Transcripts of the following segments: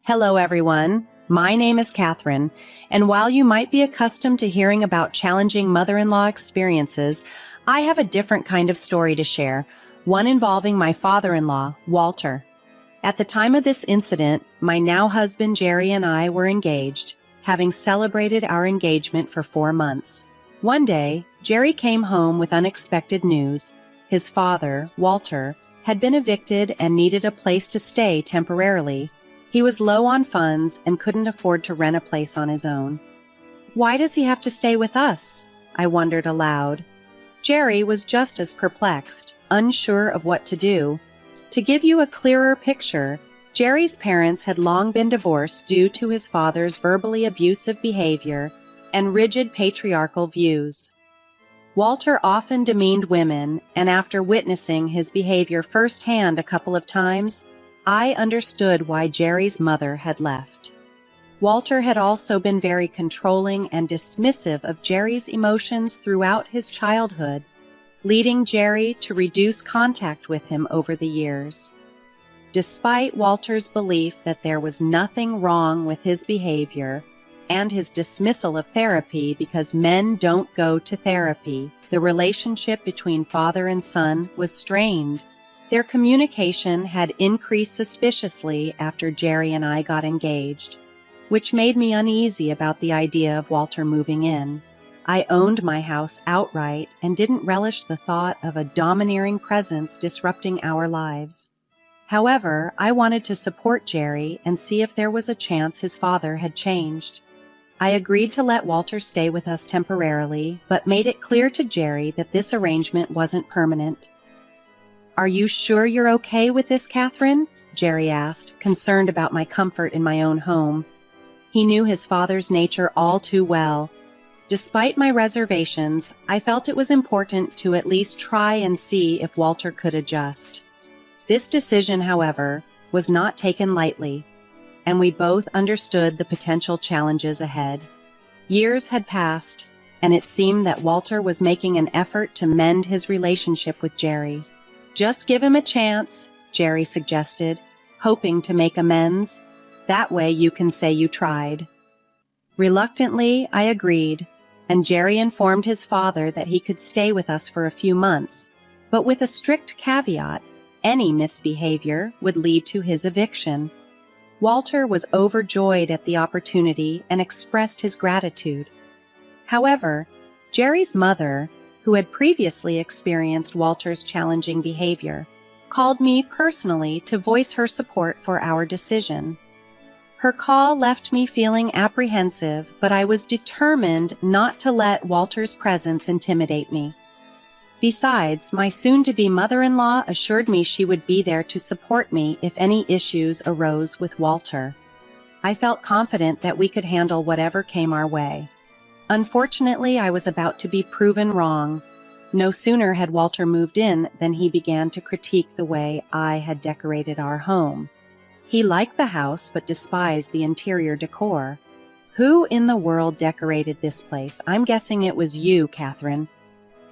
Hello, everyone. My name is Catherine, and while you might be accustomed to hearing about challenging mother-in-law experiences, I have a different kind of story to share, one involving my father-in-law, Walter. At the time of this incident, my now husband Jerry and I were engaged, having celebrated our engagement for 4 months. One day, Jerry came home with unexpected news. His father, Walter, had been evicted and needed a place to stay temporarily. He was low on funds and couldn't afford to rent a place on his own. "Why does he have to stay with us?" I wondered aloud. Jerry was just as perplexed, unsure of what to do. To give you a clearer picture, Jerry's parents had long been divorced due to his father's verbally abusive behavior and rigid patriarchal views. Walter often demeaned women, and after witnessing his behavior firsthand a couple of times, I understood why Jerry's mother had left. Walter had also been very controlling and dismissive of Jerry's emotions throughout his childhood, leading Jerry to reduce contact with him over the years. Despite Walter's belief that there was nothing wrong with his behavior and his dismissal of therapy because men don't go to therapy, the relationship between father and son was strained. Their communication had increased suspiciously after Jerry and I got engaged, which made me uneasy about the idea of Walter moving in. I owned my house outright and didn't relish the thought of a domineering presence disrupting our lives. However, I wanted to support Jerry and see if there was a chance his father had changed. I agreed to let Walter stay with us temporarily, but made it clear to Jerry that this arrangement wasn't permanent. "Are you sure you're okay with this, Catherine?" Jerry asked, concerned about my comfort in my own home. He knew his father's nature all too well. Despite my reservations, I felt it was important to at least try and see if Walter could adjust. This decision, however, was not taken lightly, and we both understood the potential challenges ahead. Years had passed, and it seemed that Walter was making an effort to mend his relationship with Jerry. "Just give him a chance," Jerry suggested, hoping to make amends. "That way you can say you tried." Reluctantly, I agreed, and Jerry informed his father that he could stay with us for a few months, but with a strict caveat: any misbehavior would lead to his eviction. Walter was overjoyed at the opportunity and expressed his gratitude. However, Jerry's mother, who had previously experienced Walter's challenging behavior, called me personally to voice her support for our decision. Her call left me feeling apprehensive, but I was determined not to let Walter's presence intimidate me. Besides, my soon-to-be mother-in-law assured me she would be there to support me if any issues arose with Walter. I felt confident that we could handle whatever came our way. Unfortunately, I was about to be proven wrong. No sooner had Walter moved in than he began to critique the way I had decorated our home. He liked the house but despised the interior decor. "Who in the world decorated this place? I'm guessing it was you, Catherine."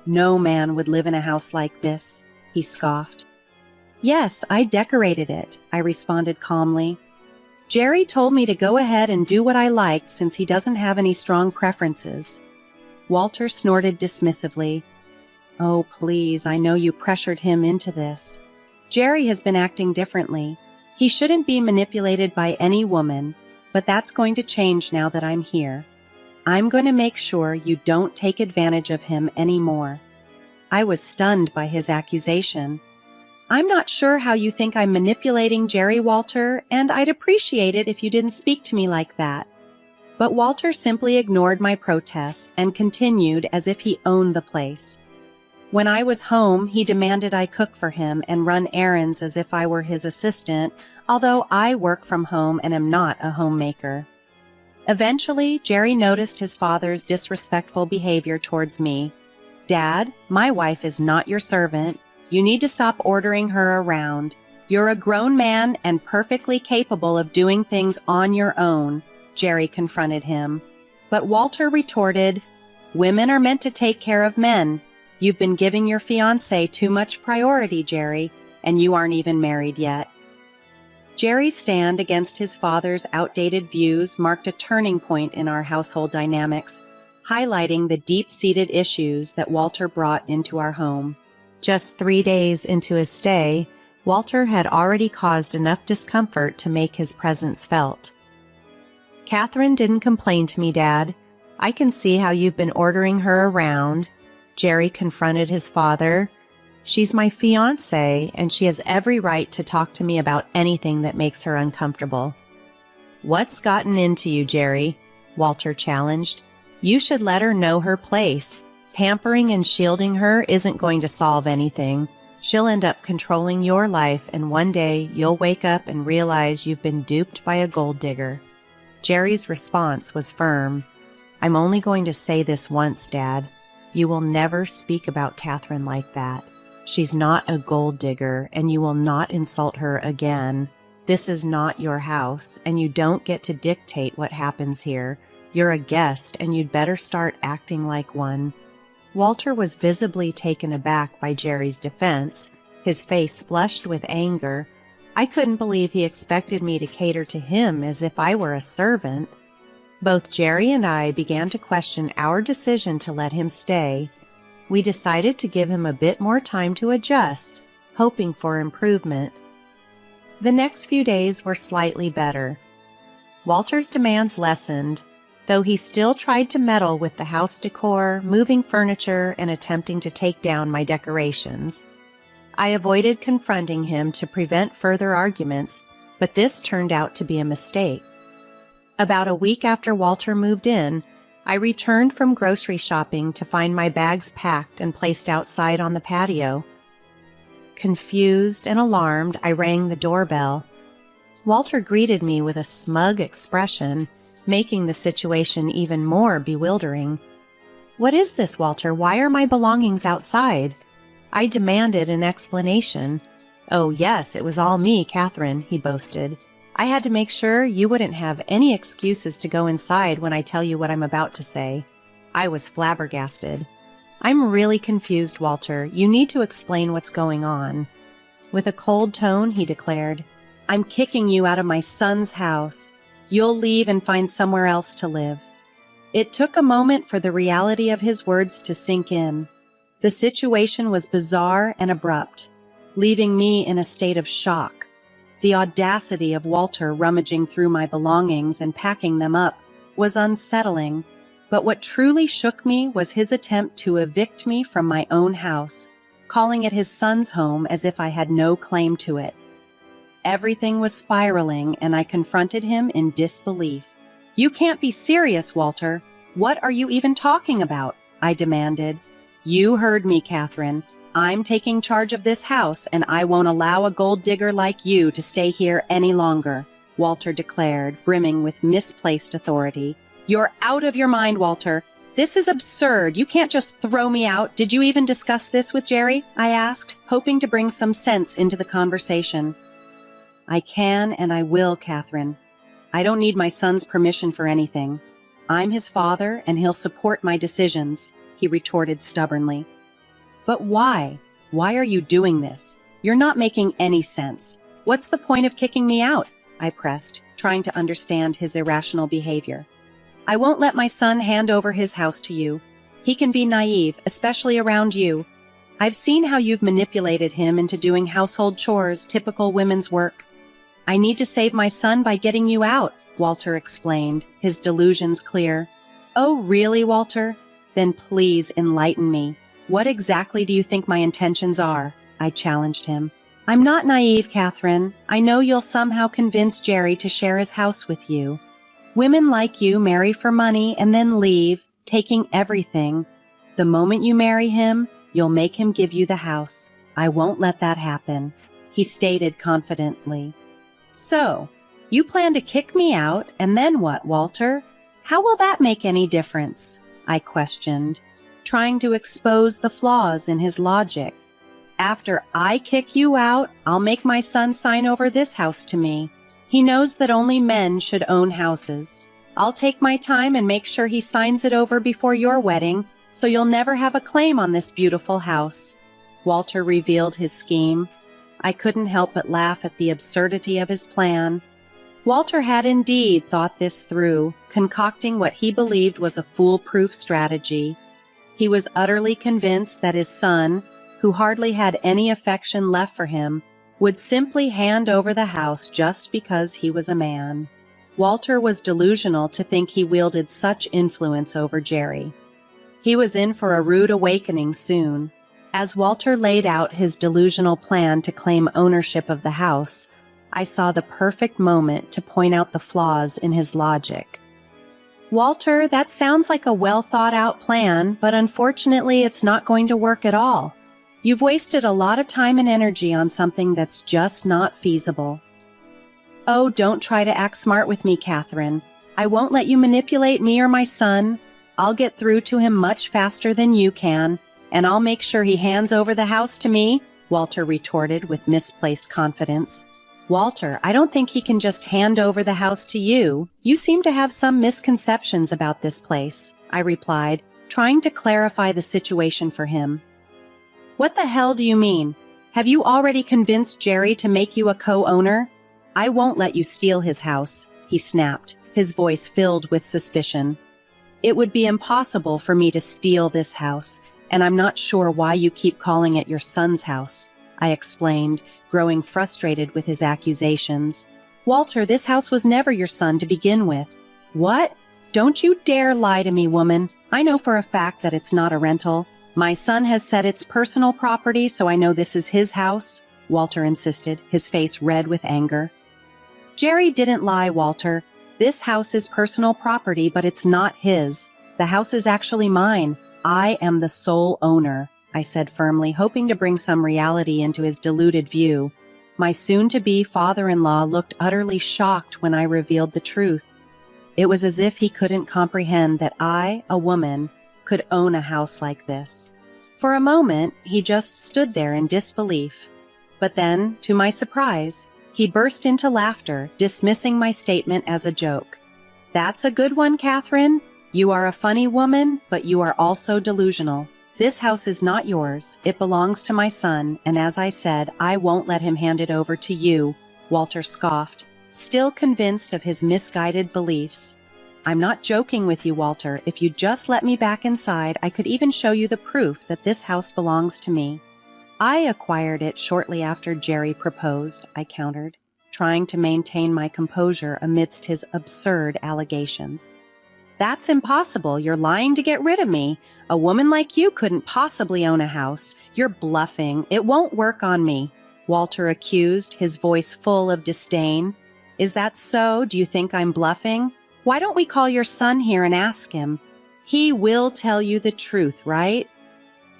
"No man would live in a house like this," he scoffed. "Yes, I decorated it," I responded calmly. "Jerry told me to go ahead and do what I liked since he doesn't have any strong preferences." Walter snorted dismissively. "Oh, please, I know you pressured him into this. Jerry has been acting differently. He shouldn't be manipulated by any woman, but that's going to change now that I'm here. I'm going to make sure you don't take advantage of him anymore." I was stunned by his accusation. "I'm not sure how you think I'm manipulating Jerry, Walter, and I'd appreciate it if you didn't speak to me like that." But Walter simply ignored my protests and continued as if he owned the place. When I was home, he demanded I cook for him and run errands as if I were his assistant, although I work from home and am not a homemaker. Eventually, Jerry noticed his father's disrespectful behavior towards me. "Dad, my wife is not your servant. You need to stop ordering her around. You're a grown man and perfectly capable of doing things on your own," Jerry confronted him. But Walter retorted, "Women are meant to take care of men. You've been giving your fiancé too much priority, Jerry, and you aren't even married yet." Jerry's stand against his father's outdated views marked a turning point in our household dynamics, highlighting the deep-seated issues that Walter brought into our home. Just 3 days into his stay, Walter had already caused enough discomfort to make his presence felt. "Catherine didn't complain to me, Dad. I can see how you've been ordering her around," Jerry confronted his father. "She's my fiancée, and she has every right to talk to me about anything that makes her uncomfortable." "What's gotten into you, Jerry?" Walter challenged. "You should let her know her place. Pampering and shielding her isn't going to solve anything. She'll end up controlling your life, and one day you'll wake up and realize you've been duped by a gold digger." Jerry's response was firm. "I'm only going to say this once, Dad. You will never speak about Catherine like that. She's not a gold digger, and you will not insult her again. This is not your house, and you don't get to dictate what happens here. You're a guest, and you'd better start acting like one." Walter was visibly taken aback by Jerry's defense, his face flushed with anger. I couldn't believe he expected me to cater to him as if I were a servant. Both Jerry and I began to question our decision to let him stay. We decided to give him a bit more time to adjust, hoping for improvement. The next few days were slightly better. Walter's demands lessened, though he still tried to meddle with the house decor, moving furniture, and attempting to take down my decorations. I avoided confronting him to prevent further arguments, but this turned out to be a mistake. About a week after Walter moved in, I returned from grocery shopping to find my bags packed and placed outside on the patio. Confused and alarmed, I rang the doorbell. Walter greeted me with a smug expression, making the situation even more bewildering. "What is this, Walter? Why are my belongings outside?" I demanded an explanation. "Oh, yes, it was all me, Catherine," he boasted. "I had to make sure you wouldn't have any excuses to go inside when I tell you what I'm about to say." I was flabbergasted. "I'm really confused, Walter. You need to explain what's going on." With a cold tone, he declared, "I'm kicking you out of my son's house. You'll leave and find somewhere else to live." It took a moment for the reality of his words to sink in. The situation was bizarre and abrupt, leaving me in a state of shock. The audacity of Walter rummaging through my belongings and packing them up was unsettling, but what truly shook me was his attempt to evict me from my own house, calling it his son's home as if I had no claim to it. Everything was spiraling, and I confronted him in disbelief. "You can't be serious, Walter. What are you even talking about?" I demanded. "You heard me, Catherine. I'm taking charge of this house, and I won't allow a gold digger like you to stay here any longer," Walter declared, brimming with misplaced authority. "You're out of your mind, Walter. This is absurd. You can't just throw me out. Did you even discuss this with Jerry?" I asked, hoping to bring some sense into the conversation. "I can and I will, Catherine. I don't need my son's permission for anything. I'm his father, and he'll support my decisions," he retorted stubbornly. "But why? Why are you doing this? You're not making any sense. What's the point of kicking me out?" I pressed, trying to understand his irrational behavior. "I won't let my son hand over his house to you. He can be naive, especially around you. I've seen how you've manipulated him into doing household chores, typical women's work. I need to save my son by getting you out," Walter explained, his delusions clear. "Oh, really, Walter? Then please enlighten me. What exactly do you think my intentions are?" I challenged him. "I'm not naive, Catherine. I know you'll somehow convince Jerry to share his house with you. Women like you marry for money and then leave, taking everything. The moment you marry him, you'll make him give you the house. I won't let that happen," he stated confidently. "So, you plan to kick me out, and then what, Walter? How will that make any difference?" I questioned, trying to expose the flaws in his logic. "After I kick you out, I'll make my son sign over this house to me. He knows that only men should own houses. I'll take my time and make sure he signs it over before your wedding, so you'll never have a claim on this beautiful house." Walter revealed his scheme. I couldn't help but laugh at the absurdity of his plan. Walter had indeed thought this through, concocting what he believed was a foolproof strategy. He was utterly convinced that his son, who hardly had any affection left for him, would simply hand over the house just because he was a man. Walter was delusional to think he wielded such influence over Jerry. He was in for a rude awakening soon. As Walter laid out his delusional plan to claim ownership of the house, I saw the perfect moment to point out the flaws in his logic. "Walter, that sounds like a well-thought-out plan, but unfortunately it's not going to work at all. You've wasted a lot of time and energy on something that's just not feasible." "Oh, don't try to act smart with me, Catherine. I won't let you manipulate me or my son. I'll get through to him much faster than you can, and I'll make sure he hands over the house to me," Walter retorted with misplaced confidence. "Walter, I don't think he can just hand over the house to you. You seem to have some misconceptions about this place," I replied, trying to clarify the situation for him. "What the hell do you mean? Have you already convinced Jerry to make you a co-owner? I won't let you steal his house," he snapped, his voice filled with suspicion. "It would be impossible for me to steal this house, and I'm not sure why you keep calling it your son's house," I explained, growing frustrated with his accusations. "Walter, this house was never your son to begin with." "What? Don't you dare lie to me, woman. I know for a fact that it's not a rental. My son has said it's personal property, so I know this is his house," Walter insisted, his face red with anger. "Jerry didn't lie, Walter. This house is personal property, but it's not his. The house is actually mine. I am the sole owner," I said firmly, hoping to bring some reality into his deluded view. My soon-to-be father-in-law looked utterly shocked when I revealed the truth. It was as if he couldn't comprehend that I, a woman, could own a house like this. For a moment, he just stood there in disbelief. But then, to my surprise, he burst into laughter, dismissing my statement as a joke. "That's a good one, Catherine. You are a funny woman, but you are also delusional. This house is not yours. It belongs to my son, and as I said, I won't let him hand it over to you," Walter scoffed, still convinced of his misguided beliefs. "I'm not joking with you, Walter. If you just let me back inside, I could even show you the proof that this house belongs to me." "I acquired it shortly after Jerry proposed," I countered, trying to maintain my composure amidst his absurd allegations. "That's impossible. You're lying to get rid of me. A woman like you couldn't possibly own a house. You're bluffing. It won't work on me," Walter accused, his voice full of disdain. "Is that so? Do you think I'm bluffing? Why don't we call your son here and ask him? He will tell you the truth, right?"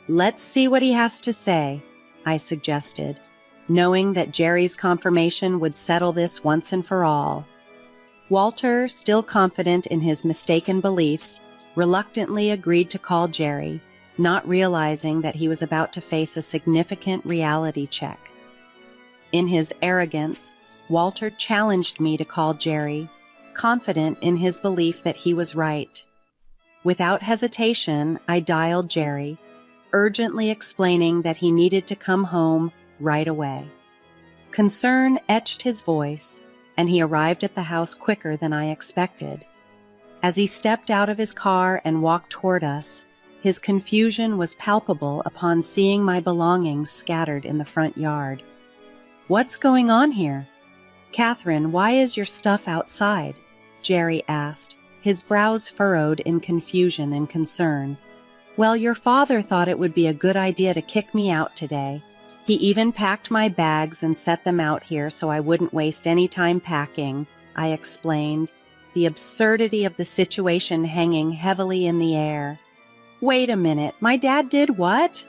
"Let's see what he has to say," I suggested, knowing that Jerry's confirmation would settle this once and for all. Walter, still confident in his mistaken beliefs, reluctantly agreed to call Jerry, not realizing that he was about to face a significant reality check. In his arrogance, Walter challenged me to call Jerry, confident in his belief that he was right. Without hesitation, I dialed Jerry, urgently explaining that he needed to come home right away. Concern etched his voice, and he arrived at the house quicker than I expected. As he stepped out of his car and walked toward us, his confusion was palpable upon seeing my belongings scattered in the front yard. "What's going on here? Catherine, why is your stuff outside?" Jerry asked, his brows furrowed in confusion and concern. "Well, your father thought it would be a good idea to kick me out today. He even packed my bags and set them out here so I wouldn't waste any time packing," I explained, the absurdity of the situation hanging heavily in the air. "Wait a minute, my dad did what?"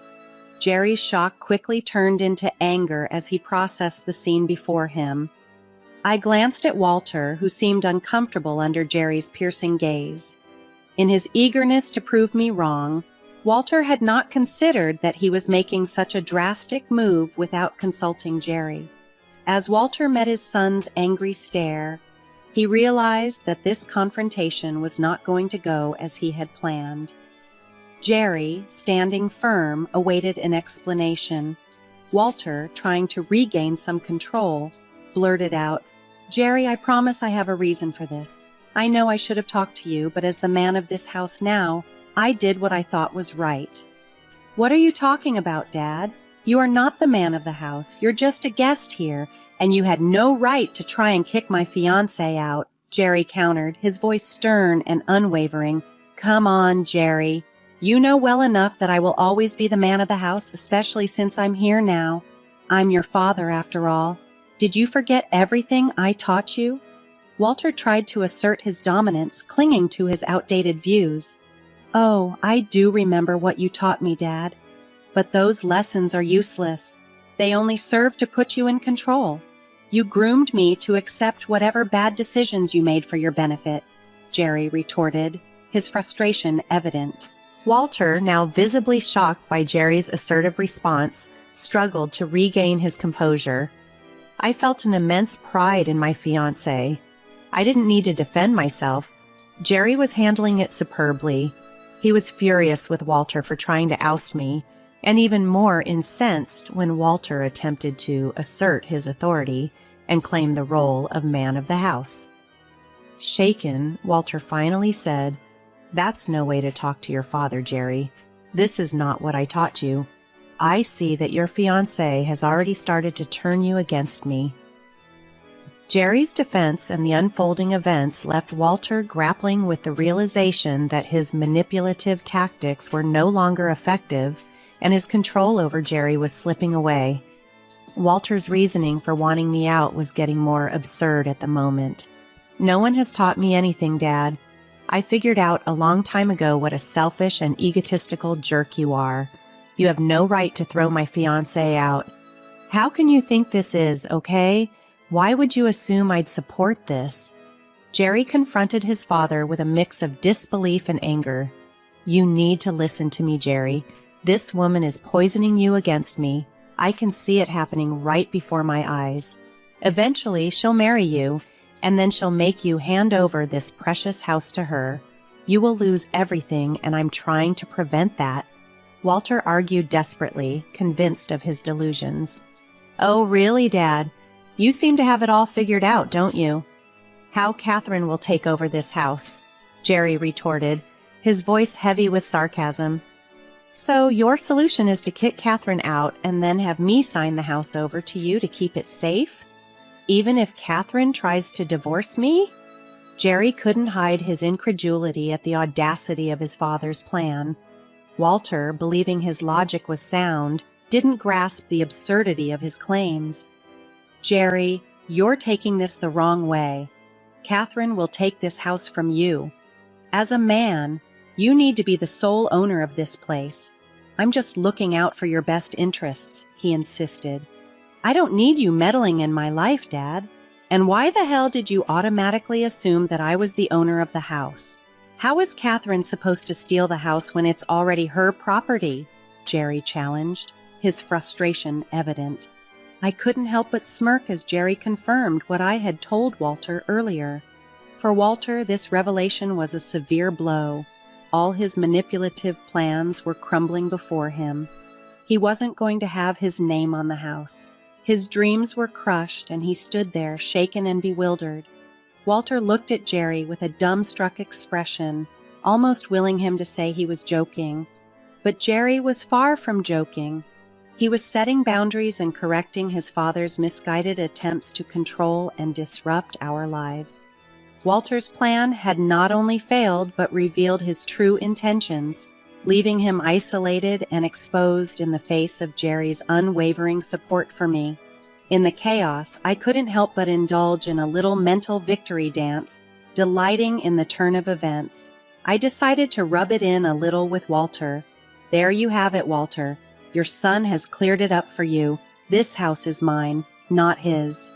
Jerry's shock quickly turned into anger as he processed the scene before him. I glanced at Walter, who seemed uncomfortable under Jerry's piercing gaze. In his eagerness to prove me wrong, Walter had not considered that he was making such a drastic move without consulting Jerry. As Walter met his son's angry stare, he realized that this confrontation was not going to go as he had planned. Jerry, standing firm, awaited an explanation. Walter, trying to regain some control, blurted out, "Jerry, I promise I have a reason for this. I know I should have talked to you, but as the man of this house now, I did what I thought was right." "What are you talking about, Dad? You are not the man of the house. You're just a guest here, and you had no right to try and kick my fiancé out," Jerry countered, his voice stern and unwavering. "Come on, Jerry. You know well enough that I will always be the man of the house, especially since I'm here now. I'm your father, after all. Did you forget everything I taught you?" Walter tried to assert his dominance, clinging to his outdated views. "Oh, I do remember what you taught me, Dad. But those lessons are useless. They only serve to put you in control. You groomed me to accept whatever bad decisions you made for your benefit," Jerry retorted, his frustration evident. Walter, now visibly shocked by Jerry's assertive response, struggled to regain his composure. "I felt an immense pride in my fiancé. I didn't need to defend myself. Jerry was handling it superbly. He was furious with Walter for trying to oust me, and even more incensed when Walter attempted to assert his authority and claim the role of man of the house." Shaken, Walter finally said, "That's no way to talk to your father, Jerry. This is not what I taught you. I see that your fiancé has already started to turn you against me." Jerry's defense and the unfolding events left Walter grappling with the realization that his manipulative tactics were no longer effective and his control over Jerry was slipping away. Walter's reasoning for wanting me out was getting more absurd at the moment. "No one has taught me anything, Dad. I figured out a long time ago what a selfish and egotistical jerk you are. You have no right to throw my fiancé out. How can you think this is, okay? Why would you assume I'd support this?" Jerry confronted his father with a mix of disbelief and anger. "You need to listen to me, Jerry. This woman is poisoning you against me. I can see it happening right before my eyes. Eventually, she'll marry you, and then she'll make you hand over this precious house to her. You will lose everything, and I'm trying to prevent that." Walter argued desperately, convinced of his delusions. "Oh, really, Dad? You seem to have it all figured out, don't you?" "How Catherine will take over this house," Jerry retorted, his voice heavy with sarcasm. "So your solution is to kick Catherine out and then have me sign the house over to you to keep it safe? Even if Catherine tries to divorce me?" Jerry couldn't hide his incredulity at the audacity of his father's plan. Walter, believing his logic was sound, didn't grasp the absurdity of his claims. "Jerry, you're taking this the wrong way. Catherine will take this house from you. As a man, you need to be the sole owner of this place. I'm just looking out for your best interests," he insisted. "I don't need you meddling in my life, Dad. And why the hell did you automatically assume that I was the owner of the house? How is Catherine supposed to steal the house when it's already her property?" Jerry challenged, his frustration evident. I couldn't help but smirk as Jerry confirmed what I had told Walter earlier. For Walter, this revelation was a severe blow. All his manipulative plans were crumbling before him. He wasn't going to have his name on the house. His dreams were crushed, and he stood there, shaken and bewildered. Walter looked at Jerry with a dumbstruck expression, almost willing him to say he was joking. But Jerry was far from joking. He was setting boundaries and correcting his father's misguided attempts to control and disrupt our lives. Walter's plan had not only failed, but revealed his true intentions, leaving him isolated and exposed in the face of Jerry's unwavering support for me. In the chaos, I couldn't help but indulge in a little mental victory dance, delighting in the turn of events. I decided to rub it in a little with Walter. "There you have it, Walter. Your son has cleared it up for you. This house is mine, not his."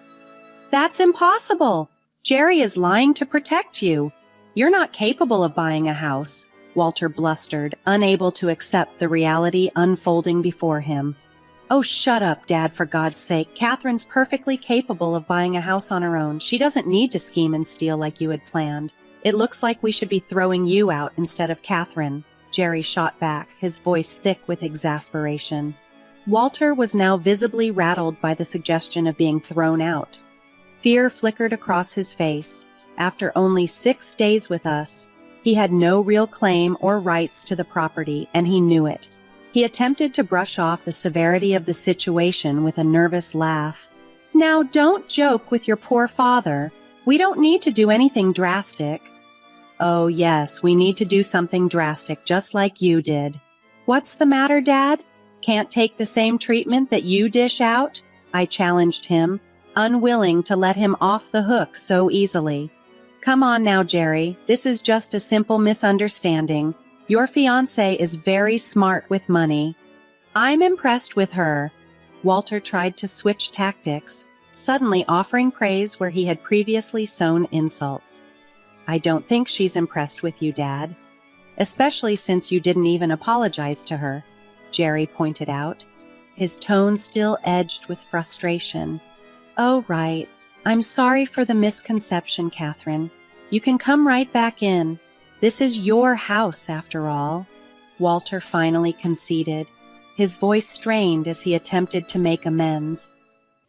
"That's impossible! Jerry is lying to protect you. You're not capable of buying a house," Walter blustered, unable to accept the reality unfolding before him. "Oh, shut up, Dad, for God's sake. Catherine's perfectly capable of buying a house on her own. She doesn't need to scheme and steal like you had planned. It looks like we should be throwing you out instead of Catherine," Jerry shot back, his voice thick with exasperation. Walter was now visibly rattled by the suggestion of being thrown out. Fear flickered across his face. After only 6 days with us, he had no real claim or rights to the property, and he knew it. He attempted to brush off the severity of the situation with a nervous laugh. "Now, don't joke with your poor father. We don't need to do anything drastic." "Oh, yes, we need to do something drastic, just like you did." "What's the matter, Dad? Can't take the same treatment that you dish out?" I challenged him, unwilling to let him off the hook so easily. "Come on now, Jerry. This is just a simple misunderstanding. Your fiancée is very smart with money." "I'm impressed with her." Walter tried to switch tactics, suddenly offering praise where he had previously sown insults. "I don't think she's impressed with you, Dad. Especially since you didn't even apologize to her," Jerry pointed out, his tone still edged with frustration. "Oh, right. I'm sorry for the misconception, Catherine. You can come right back in. This is your house, after all," Walter finally conceded, his voice strained as he attempted to make amends,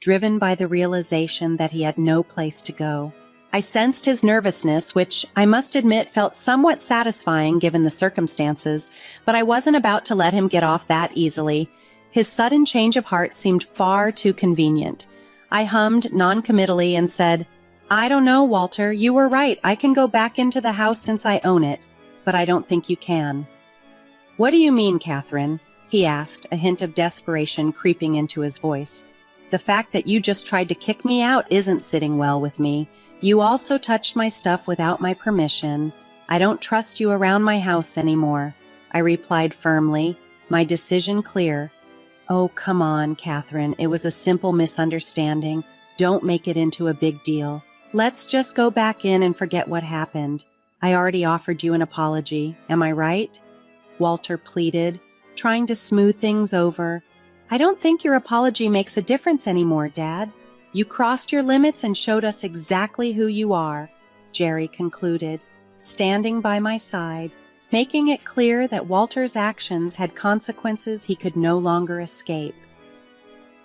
driven by the realization that he had no place to go. I sensed his nervousness, which I must admit felt somewhat satisfying given the circumstances, but I wasn't about to let him get off that easily. His sudden change of heart seemed far too convenient. I hummed noncommittally and said, "I don't know, Walter. You were right. I can go back into the house since I own it, but I don't think you can." "What do you mean, Catherine?" he asked, a hint of desperation creeping into his voice. "The fact that you just tried to kick me out isn't sitting well with me. You also touched my stuff without my permission. I don't trust you around my house anymore," I replied firmly, my decision clear. "Oh, come on, Catherine. It was a simple misunderstanding. Don't make it into a big deal. Let's just go back in and forget what happened. I already offered you an apology. Am I right?" Walter pleaded, trying to smooth things over. "I don't think your apology makes a difference anymore, Dad. You crossed your limits and showed us exactly who you are," Jerry concluded, standing by my side, making it clear that Walter's actions had consequences he could no longer escape.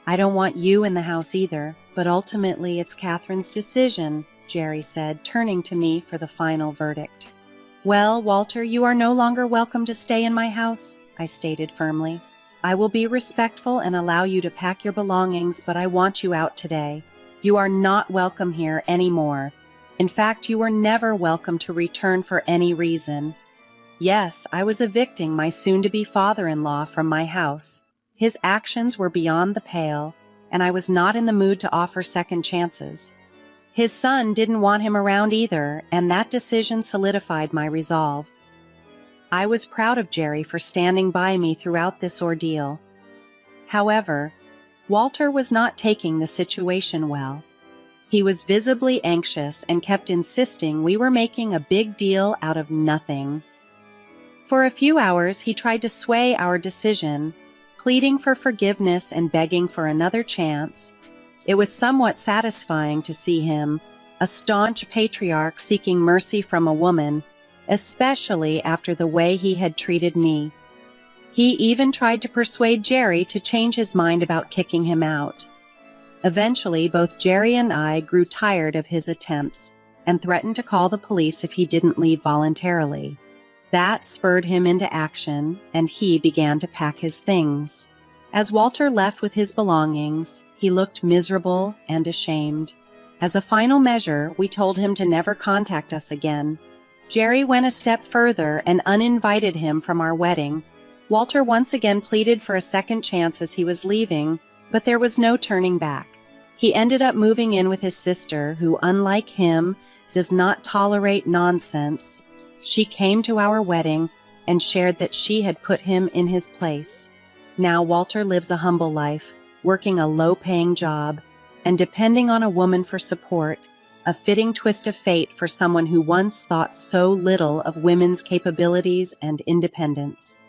"I don't want you in the house either, but ultimately it's Catherine's decision," Jerry said, turning to me for the final verdict. "Well, Walter, you are no longer welcome to stay in my house," I stated firmly. "I will be respectful and allow you to pack your belongings, but I want you out today. You are not welcome here anymore. In fact, you were never welcome to return for any reason." Yes, I was evicting my soon-to-be father-in-law from my house. His actions were beyond the pale, and I was not in the mood to offer second chances. His son didn't want him around either, and that decision solidified my resolve. I was proud of Jerry for standing by me throughout this ordeal. However, Walter was not taking the situation well. He was visibly anxious and kept insisting we were making a big deal out of nothing. For a few hours, he tried to sway our decision, pleading for forgiveness and begging for another chance. It was somewhat satisfying to see him, a staunch patriarch seeking mercy from a woman, especially after the way he had treated me. He even tried to persuade Jerry to change his mind about kicking him out. Eventually, both Jerry and I grew tired of his attempts and threatened to call the police if he didn't leave voluntarily. That spurred him into action, and he began to pack his things. As Walter left with his belongings, he looked miserable and ashamed. As a final measure, we told him to never contact us again. Jerry went a step further and uninvited him from our wedding. Walter once again pleaded for a second chance as he was leaving, but there was no turning back. He ended up moving in with his sister, who, unlike him, does not tolerate nonsense. She came to our wedding and shared that she had put him in his place. Now Walter lives a humble life, working a low-paying job, and depending on a woman for support, a fitting twist of fate for someone who once thought so little of women's capabilities and independence.